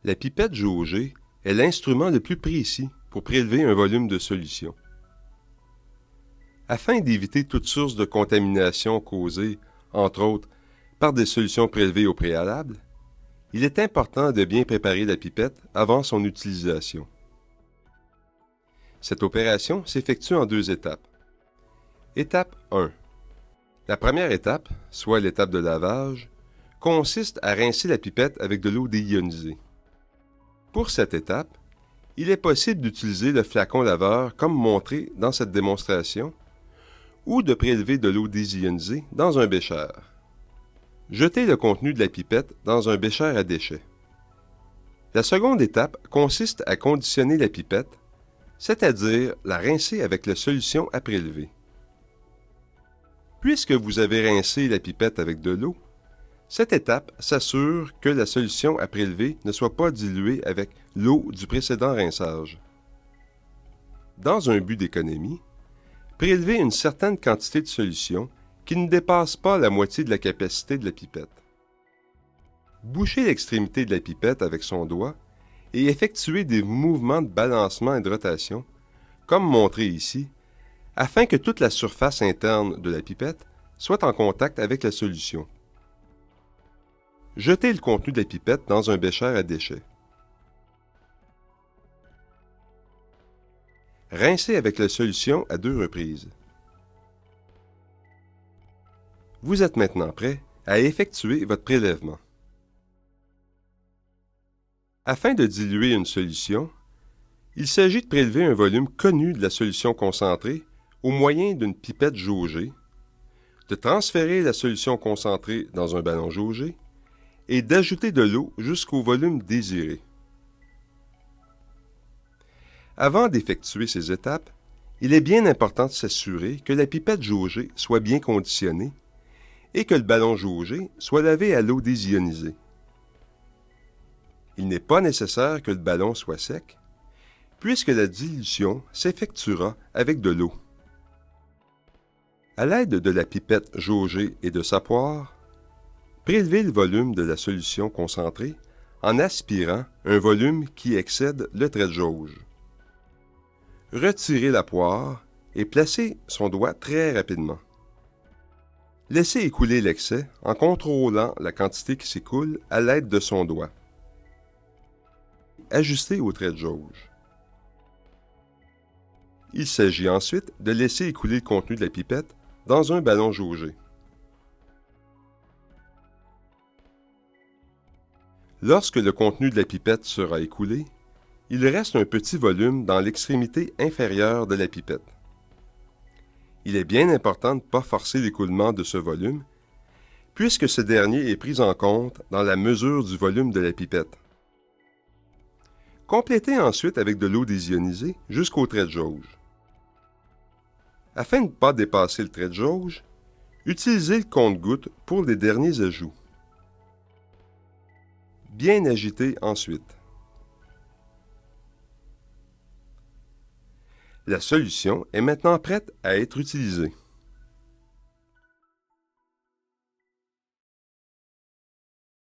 La pipette jaugée est l'instrument le plus précis pour prélever un volume de solution. Afin d'éviter toute source de contamination causée, entre autres, par des solutions prélevées au préalable, il est important de bien préparer la pipette avant son utilisation. Cette opération s'effectue en 2 étapes. Étape 1. La première étape, soit l'étape de lavage, consiste à rincer la pipette avec de l'eau déionisée. Pour cette étape, il est possible d'utiliser le flacon laveur comme montré dans cette démonstration ou de prélever de l'eau désionisée dans un bécher. Jetez le contenu de la pipette dans un bécher à déchets. La seconde étape consiste à conditionner la pipette, c'est-à-dire la rincer avec la solution à prélever. Puisque vous avez rincé la pipette avec de l'eau, cette étape s'assure que la solution à prélever ne soit pas diluée avec l'eau du précédent rinçage. Dans un but d'économie, prélevez une certaine quantité de solution qui ne dépasse pas la moitié de la capacité de la pipette. Bouchez l'extrémité de la pipette avec son doigt et effectuez des mouvements de balancement et de rotation, comme montré ici, afin que toute la surface interne de la pipette soit en contact avec la solution. Jetez le contenu de la pipette dans un bécher à déchets. Rincez avec la solution à 2 reprises. Vous êtes maintenant prêt à effectuer votre prélèvement. Afin de diluer une solution, il s'agit de prélever un volume connu de la solution concentrée au moyen d'une pipette jaugée, de transférer la solution concentrée dans un ballon jaugé et d'ajouter de l'eau jusqu'au volume désiré. Avant d'effectuer ces étapes, il est bien important de s'assurer que la pipette jaugée soit bien conditionnée et que le ballon jaugé soit lavé à l'eau désionisée. Il n'est pas nécessaire que le ballon soit sec, puisque la dilution s'effectuera avec de l'eau. À l'aide de la pipette jaugée et de sa poire, prélevez le volume de la solution concentrée en aspirant un volume qui excède le trait de jauge. Retirez la poire et placez son doigt très rapidement. Laissez écouler l'excès en contrôlant la quantité qui s'écoule à l'aide de son doigt. Ajustez au trait de jauge. Il s'agit ensuite de laisser écouler le contenu de la pipette dans un ballon jaugé. Lorsque le contenu de la pipette sera écoulé, il reste un petit volume dans l'extrémité inférieure de la pipette. Il est bien important de ne pas forcer l'écoulement de ce volume, puisque ce dernier est pris en compte dans la mesure du volume de la pipette. Complétez ensuite avec de l'eau désionisée jusqu'au trait de jauge. Afin de ne pas dépasser le trait de jauge, utilisez le compte-gouttes pour les derniers ajouts. Bien agiter ensuite. La solution est maintenant prête à être utilisée.